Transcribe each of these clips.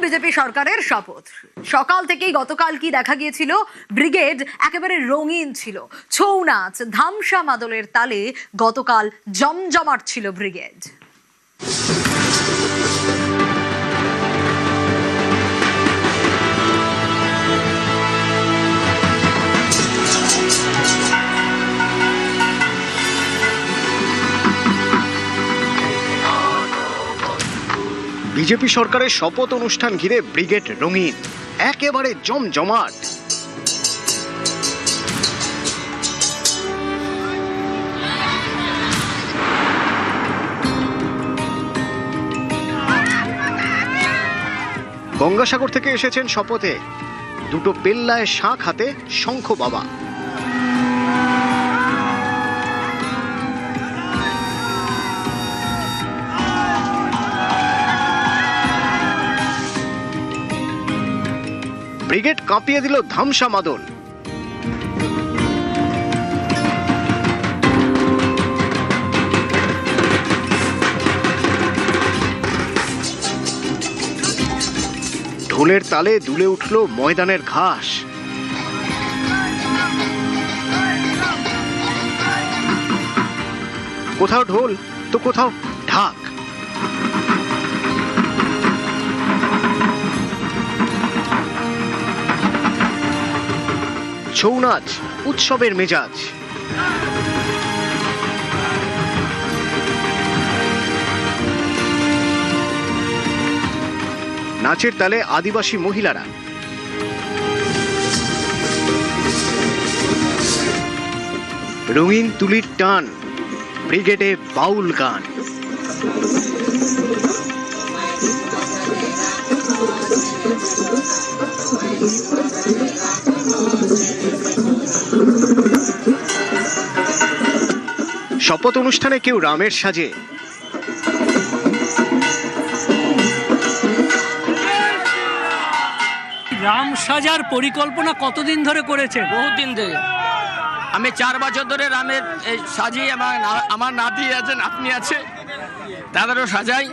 BJP সরকারের শপথ। সকাল থেকেই গতকাল কি দেখা গিয়েছিল, ব্রিগেড একেবারে রঙিন ছিল। ছৌ নাচ, ধামসা মাদলের তালে গতকাল জমজমাট ছিল ব্রিগেড। বিজেপি সরকারের শপথ অনুষ্ঠান ঘিরে ব্রিগেড রঙিন, একেবারে জমজমাট। গঙ্গাসাগর থেকে এসেছেন শপথে, দুটো পেল্লায় শাঁখ হাতে শঙ্খ বাবা। ব্রিগেড কাঁপিয়ে দিল ধামসা মাদল। ঢোলের তালে দুলে উঠল ময়দানের ঘাস। কোথাও ঢোল তো কোথাও ঢাক। ছৌ নাচ, উৎসবের মেজাজ। নাচের তালে আদিবাসী মহিলারা। রঙিন তুলির টান, ব্রিগেডে বাউল গান। শপথ অনুষ্ঠানে কেউ রামের সাজে, রাম সাজার পরিকল্পনা কতদিন ধরে করেছে? বহুত দিন ধরে। আমি 4 বছর ধরে রামের সাজিয়ে, আমার নাতি আছে, নাতনি আছে, তাদেরও সাজাই।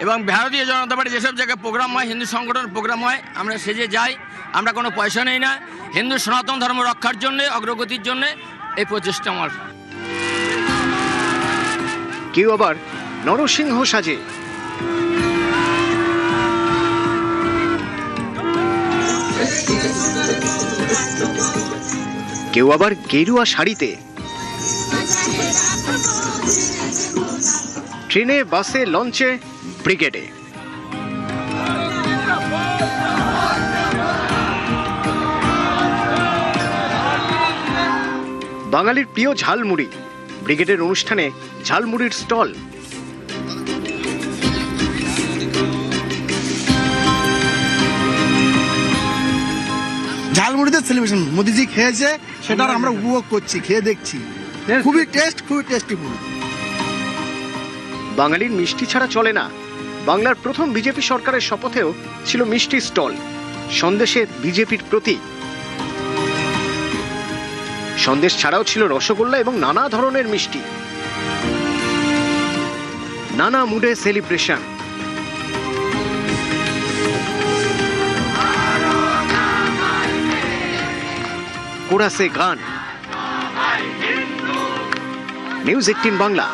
এবং ভারতীয় জনতা পার্টি যেসব জায়গায় প্রোগ্রাম হয়, হিন্দু সংগঠনের প্রোগ্রাম হয়, আমরা সেজে যাই। আমরা কোনো পয়সা নেই না, হিন্দু সনাতন ধর্ম রক্ষার জন্য, অগ্রগতির জন্য এই প্রচেষ্টা আমার। কেউ আবার নরসিংহ সাজে। কেউ আবার গেরুয়া শাড়িতে। ট্রেনে, বাসে, লঞ্চে, ব্রিগেডে। বাঙালির প্রিয় ঝালমুড়ি, ব্রিগেডের অনুষ্ঠানে ঝালমুড়ির স্টল। ঝালমুড়িতে সেলিব্রেশন মোদিজি খেয়েছে, সেটার আমরা উপভোগ করছি, খেয়ে দেখছি। খুবই টেস্টিফুল। বাঙালির মিষ্টি ছাড়া চলে না। বাংলার প্রথম বিজেপি সরকারের শপথেও ছিল মিষ্টি স্টল, সন্দেশে বিজেপির প্রতীক। সন্দেশ ছাড়াও ছিল রসগোল্লা এবং নানা ধরনের মিষ্টি। নানা মুডে সেলিব্রেশন। কোরাসে গান। নিউজ 18 বাংলা।